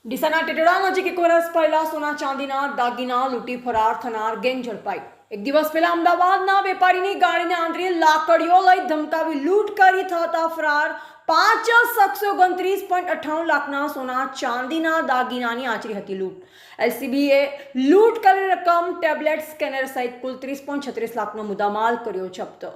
ડીસાના ટેટડા નજીક 1 વર્ષ પહેલા સોના ચાંદીના દાગીના લૂંટી ફરાર થનાર ગેંગ ઝડપાઈ। એક દિવસ પહેલા અમદાવાદના વેપારીની ગાડીને આંતરી લાકડીઓ લઈ ધમકાવી લૂંટ કરી થતા ફરાર 5 શખ્સો 29.98 લાખના સોના ચાંદીના દાગીનાની આચરી હતી લૂંટ। એલસીબીએ લૂંટ કરેલી રકમ, ટેબ્લેટ, સ્કેનર સહિત કુલ 30.36 લાખનો મુદ્દામાલ કર્યો જપ્ત।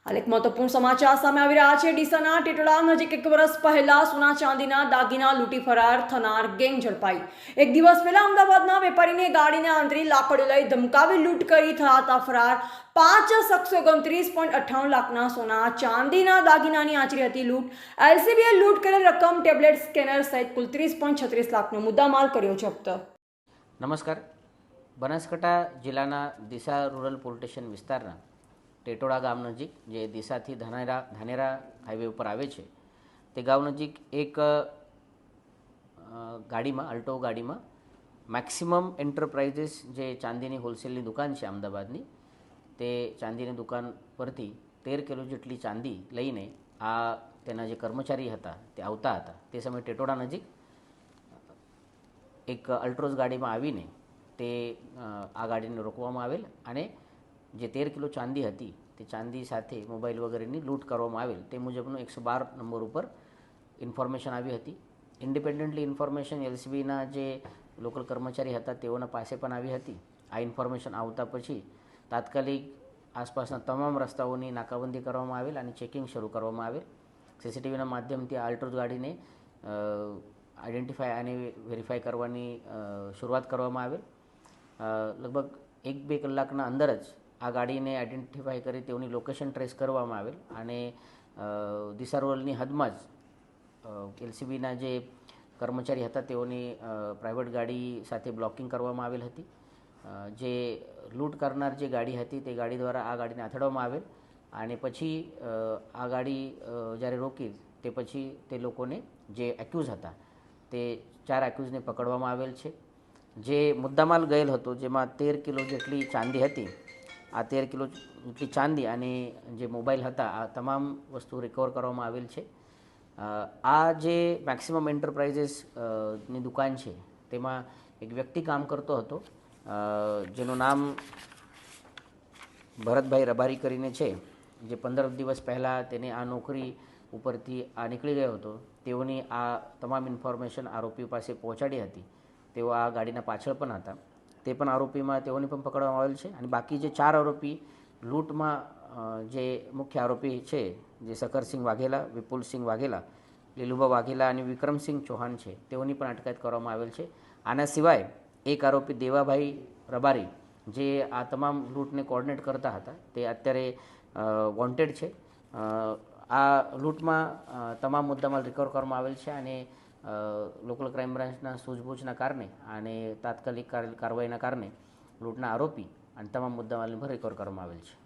હાલ એક મહત્વપૂર્ણ સમાચાર સામે આવી રહ્યા છે। ડીસાના ટેટડા નજીક 1 વર્ષ પહેલા સોના ચાંદીના દાગીના લૂંટી ફરાર થનાર ગેંગ ઝડપાઈ। એક દિવસ પહેલા અમદાવાદના વેપારીને ગાડીને આંતરી લાકડીઓ લઈ ધમકાવી લૂંટ કરી થતા ફરાર 5 શખ્સો 29.98 લાખના સોના ચાંદીના દાગીનાની આચરી હતી લૂંટ। એલસીબીએ લૂંટ કરેલ રકમ, ટેબ્લેટ, સ્કેનર સહિત કુલ 30.36 લાખનો મુદ્દામાલ કર્યો જપ્ત। નમસ્કાર। બનાસકાંઠા જિલ્લાના ડીસા રૂરલ પોલીસ સ્ટેશન વિસ્તારના ટેટોડા ગામ નજીક, જે ડીસાથી ધાનેરા હાઈવે ઉપર આવે છે, તે ગામ નજીક એક ગાડીમાં, અલ્ટો ગાડીમાં મેક્સિમમ એન્ટરપ્રાઇઝીસ, જે ચાંદીની હોલસેલની દુકાન છે અમદાવાદની, તે ચાંદીની દુકાન પરથી 13 કિલો જેટલી ચાંદી લઈને તેના જે કર્મચારી હતા તે આવતા હતા। તે સમયે ટેટોડા નજીક એક અલ્ટ્રોઝ ગાડીમાં આવીને આ ગાડીને રોકવામાં આવેલ અને જે 13 કિલો ચાંદી હતી તે ચાંદી સાથે મોબાઈલ વગેરેની લૂંટ કરવામાં આવેલ। તે મુજબનો 112 નંબર ઉપર ઇન્ફોર્મેશન આવી હતી। ઇન્ડિપેન્ડન્ટલી ઇન્ફોર્મેશન એલસીબીના જે લોકલ કર્મચારી હતા તેઓના પાસે પણ આવી હતી। આ ઇન્ફોર્મેશન આવતા પછી તાત્કાલિક આસપાસના તમામ રસ્તાઓની નાકાબંધી કરવામાં આવેલ અને ચેકિંગ શરૂ કરવામાં આવેલ। સીસીટીવીના માધ્યમથી આ અલ્ટ્રોઝ ગાડીને આઈડેન્ટિફાઈ અને વેરીફાઈ કરવાની શરૂઆત કરવામાં આવેલ। લગભગ 1-2 કલાકના અંદર જ આ ગાડીને આઈડેન્ટિફાઈ કરી તેઓની લોકેશન ટ્રેસ કરવામાં આવેલ અને ડીસા રૂરલની હદમાં જ એલસીબીના જે કર્મચારી હતા તેઓની પ્રાઇવેટ ગાડી સાથે બ્લોકિંગ કરવામાં આવેલ હતી। જે લૂંટ કરનાર જે ગાડી હતી તે ગાડી દ્વારા આ ગાડીને અથડાવવામાં આવેલ અને પછી આ ગાડી જ્યારે રોકી તે પછી તે લોકોને, જે એક્યુઝ હતા, તે 4 એક્યુઝને પકડવામાં આવેલ છે। જે મુદ્દામાલ ગયેલ હતો, જેમાં 13 કિલો જેટલી ચાંદી હતી, આ 13 કિલો જેટલી ચાંદી અને જે મોબાઈલ હતા, આ તમામ વસ્તુ રિકવર કરવામાં આવેલ છે। આ જે મેક્સિમમ એન્ટરપ્રાઇઝીસ ની દુકાન છે, તેમાં એક વ્યક્તિ કામ કરતો હતો, જેનું નામ ભરતભાઈ રબારી કરીને છે, જે 15 દિવસ પહેલાં તેને આ નોકરી ઉપરથી નીકળી ગયો હતો। તેઓની આ તમામ ઇન્ફોર્મેશન આરોપી પાસે પહોંચાડી હતી। તેઓ આ ગાડીના પાછળ પણ હતા। તે પણ આરોપીમાં તેઓને પણ પકડવામાં આવેલ છે અને બાકી જે 4 આરોપી લૂંટમાં, જે મુખ્ય આરોપી છે, જે શકરસિંહ વાઘેલા, વિપુલસિંહ વાઘેલા, લીલુબા વાઘેલા અને વિક્રમસિંહ ચૌહાણ છે, તેઓની પણ અટકાયત કરવામાં આવેલ છે। આના સિવાય એક આરોપી દેવાભાઈ રબારી, જે આ તમામ લૂંટને કોર્ડિનેટ કરતા હતા, તે અત્યારે વોન્ટેડ છે। આ લૂંટમાં તમામ મુદ્દામાલ રિકવર કરવામાં આવેલ છે અને લોકલ ક્રાઇમ બ્રાન્ચના સૂઝબૂછના કારણે અને તાત્કાલિક કાર્યવાહીના કારણે લૂંટના આરોપી અને તમામ મુદ્દામાલને પણ રિકવર કરવામાં આવેલ છે।